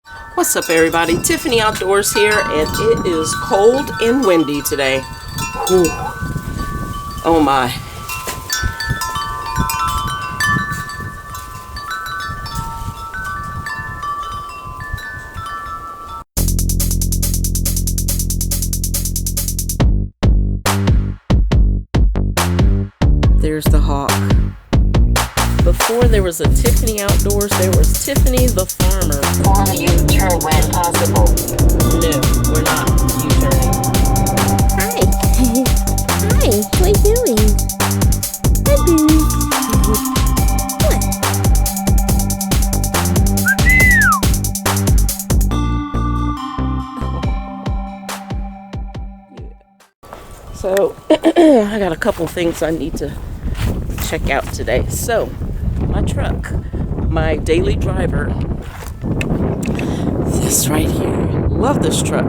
What's up, everybody? Tiffany Outdoors here, and it is cold and windy today. Whew. Oh my. There's the hawk. Before there was a Tiffany Outdoors, there was Tiffany the Farmer. On U-turn when possible. No, we're not U-turning. Hi. Hi, what are you doing? Hi, Boo. What? So, I got a couple things I need to check out today. So, my truck, my daily driver, this right here. Love this truck.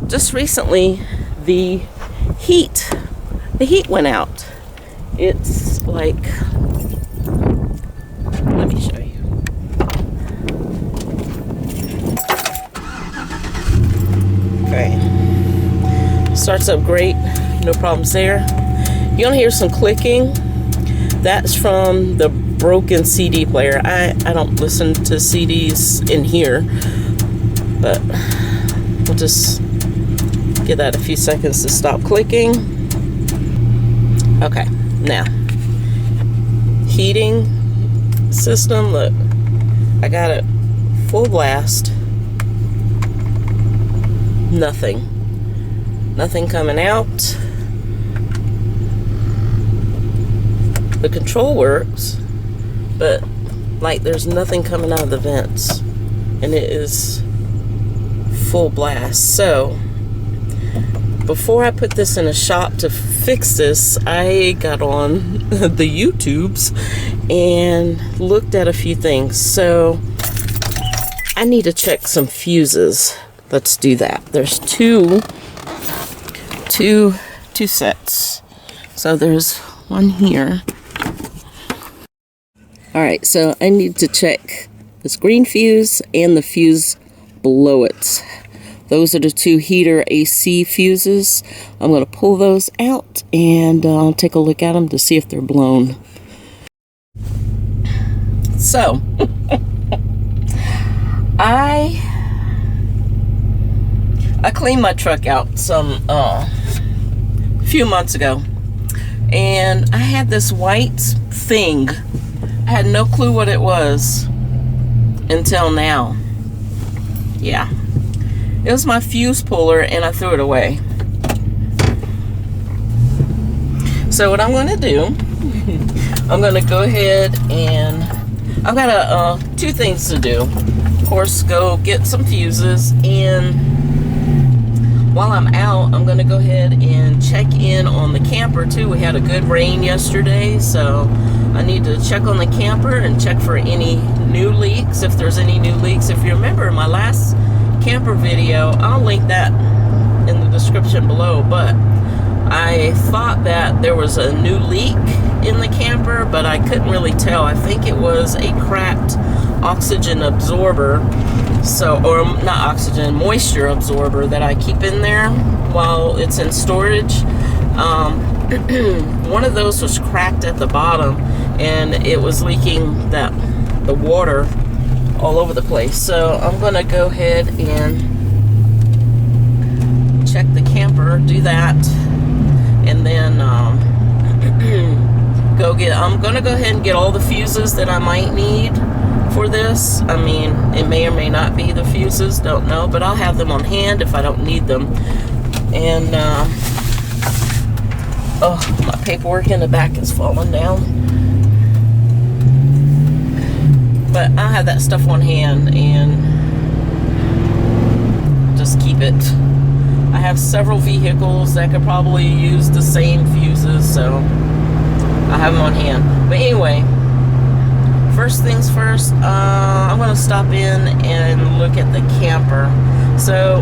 Just recently, the heat went out. It's like, let me show you. Okay. Starts up great, no problems there. You're gonna hear some clicking. That's from the broken CD player. I don't listen to CDs in here, but we'll just give that a few seconds to stop clicking. Okay, now heating system. Look, I got it full blast. Nothing coming out. The control works, but like there's nothing coming out of the vents, and it is full blast. So before I put this in a shop to fix this, I got on the YouTubes and looked at a few things. So I need to check some fuses. Let's do that. There's two sets. So there's one here. Alright, so I need to check this green fuse and the fuse below it. Those are the two heater AC fuses. I'm going to pull those out and take a look at them to see if they're blown. So, I cleaned my truck out some few months ago, and I had this white thing. I had no clue what it was until now. Yeah. It was my fuse puller, and I threw it away. So what I'm going to do, I'm going to go ahead and I've got two things to do. Of course, go get some fuses, and while I'm out, I'm going to go ahead and check in on the camper too. We had a good rain yesterday, so I need to check on the camper and check for any new leaks, if there's any new leaks. If you remember my last camper video, I'll link that in the description below, but I thought that there was a new leak in the camper, but I couldn't really tell. I think it was a cracked oxygen absorber, or not oxygen, moisture absorber that I keep in there while it's in storage. One of those was cracked at the bottom, and it was leaking the water all over the place. So I'm gonna go ahead and check the camper, do that, and then I'm gonna go ahead and get all the fuses that I might need for this. I mean, it may or may not be the fuses, don't know, but I'll have them on hand if I don't need them. And oh, my paperwork in the back is falling down, but I'll have that stuff on hand and just keep it. I have several vehicles that could probably use the same fuses, so I have them on hand. But anyway, first things first, I'm going to stop in and look at the camper. So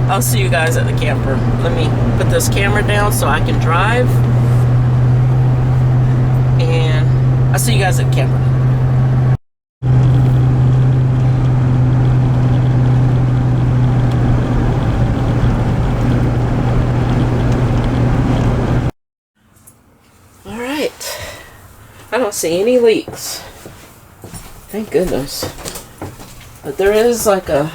I'll see you guys at the camper. Let me put this camera down so I can drive, and I'll see you guys at the camper. don't see any leaks. Thank goodness. But there is like a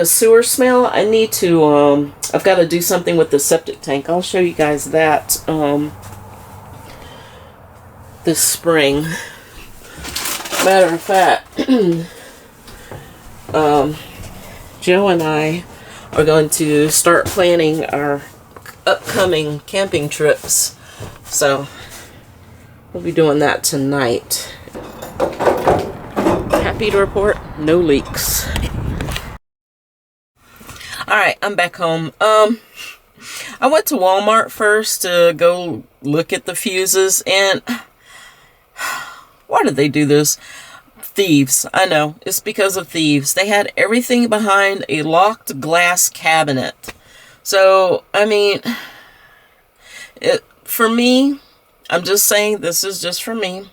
sewer smell. I need to I've got to do something with the septic tank. I'll show you guys that this spring. Matter of fact, Joe and I are going to start planning our upcoming camping trips, so we'll be doing that tonight. Happy to report, no leaks. Alright, I'm back home. I went to Walmart first to go look at the fuses, and why did they do this? Thieves. I know. It's because of thieves. They had everything behind a locked glass cabinet. So, I mean, for me, I'm just saying, this is just for me.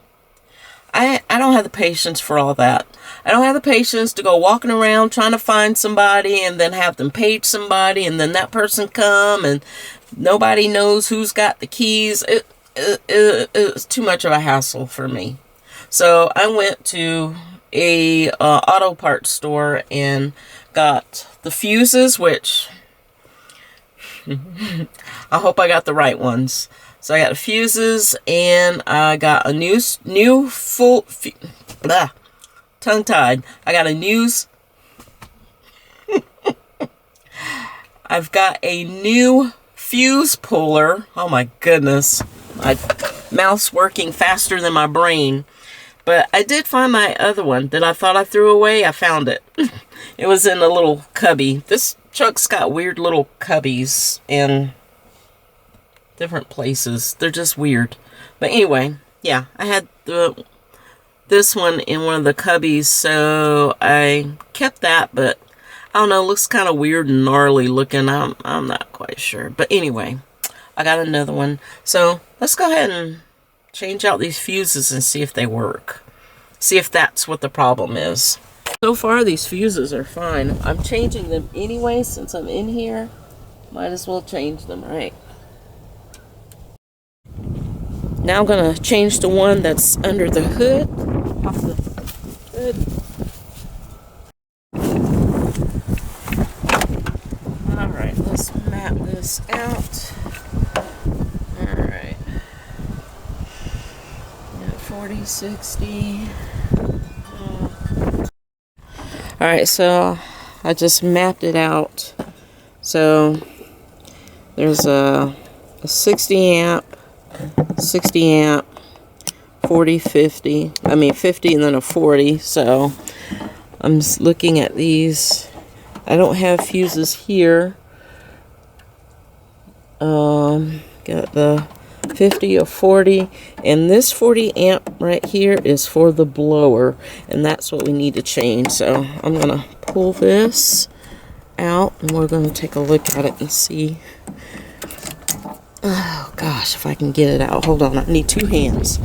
I don't have the patience for all that. I don't have the patience to go walking around trying to find somebody and then have them page somebody and then that person come and nobody knows who's got the keys. It's too much of a hassle for me. So I went to a auto parts store and got the fuses, which I hope I got the right ones. So I got the fuses, and I got a new full tongue-tied. I got a I've got a new fuse puller. Oh my goodness, my mouth's working faster than my brain. But I did find my other one that I thought I threw away. I found it. It was in a little cubby. This truck's got weird little cubbies in different places. They're just weird. But anyway, yeah, I had this one in one of the cubbies, so I kept that, but I don't know, it looks kind of weird and gnarly looking. I'm not quite sure. But anyway, I got another one. So let's go ahead and change out these fuses and see if they work. See if that's what the problem is. So far, these fuses are fine. I'm changing them anyway since I'm in here. Might as well change them, right? Now I'm going to change the one that's under the hood. Off the hood. Alright, let's map this out. Alright. 40, 60. Alright, so I just mapped it out. So there's a 60 amp, 60 amp, 40, 50. I mean 50 and then a 40. So I'm just looking at these. I don't have fuses here. Got the 50 or 40, and this 40 amp right here is for the blower, and that's what we need to change. So I'm gonna pull this out and we're gonna take a look at it and see. Oh gosh, if I can get it out. Hold on, I need two hands.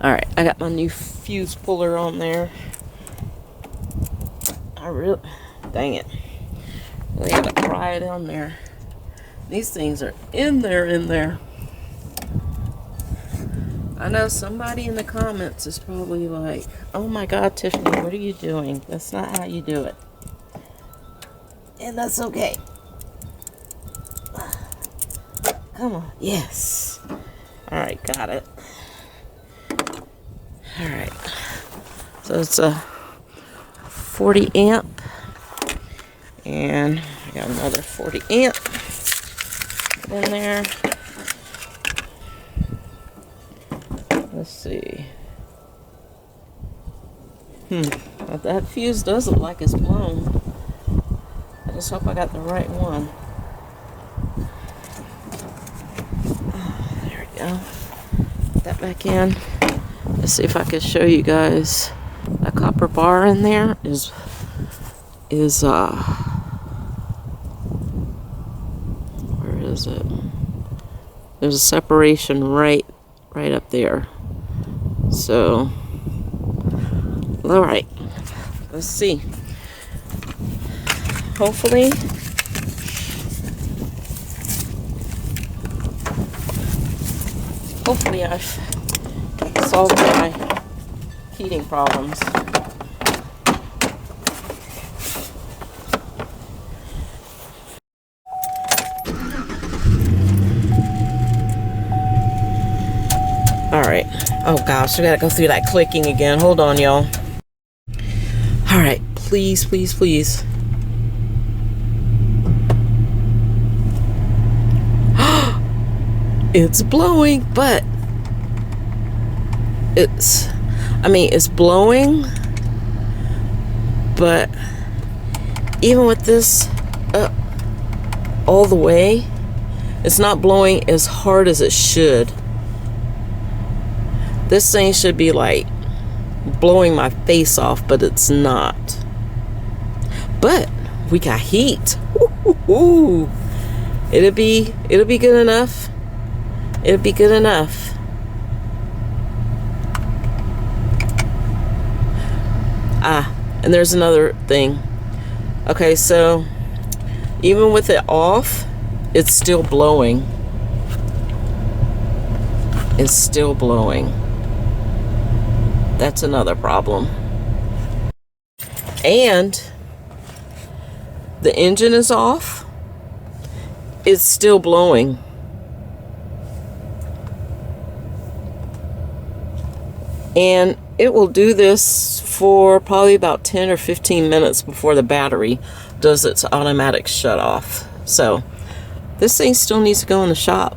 Alright, I got my new fuse puller on there. Dang it. They gotta pry it on there. These things are in there. I know somebody in the comments is probably like, oh my god, Tiffany, what are you doing? That's not how you do it. And that's okay. Come on. Yes. Alright, got it. Alright. So it's a 40 amp. And I got another 40 amp in there. Let's see. That fuse does look like it's blown. I just hope I got the right one. There we go. Put that back in. Let's see if I can show you guys. That copper bar in there is where is it? There's a separation right up there. So All right, let's see. Hopefully, I've solved my heating problems. All right. Oh gosh, I gotta go through that clicking again. Hold on, y'all. All right, please, please, please. It's blowing, but it's blowing, but even with this up all the way, it's not blowing as hard as it should. This thing should be like blowing my face off, but it's not. But we got heat. Ooh. It'll be good enough. It'll be good enough. And there's another thing. Okay, so even with it off, it's still blowing. It's still blowing. That's another problem. And the engine is off. It's still blowing. And it will do this for probably about 10 or 15 minutes before the battery does its automatic shut off. So this thing still needs to go in the shop.